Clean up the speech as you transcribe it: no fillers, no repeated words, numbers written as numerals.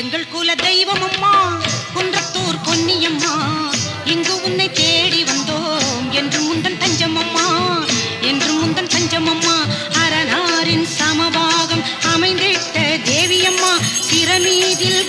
எங்கள் குல தெய்வம் அம்மா குன்றத்தூர் பொன்னியம்மா, இங்கு உன்னை தேடி வந்தோம் என்று முந்தன் தஞ்சம் அம்மா, என்று முந்தன் தஞ்சம் அம்மா. அரணாரின் சமபாகம் அமைந்திட்ட தேவியம்மா, சிறமீதில்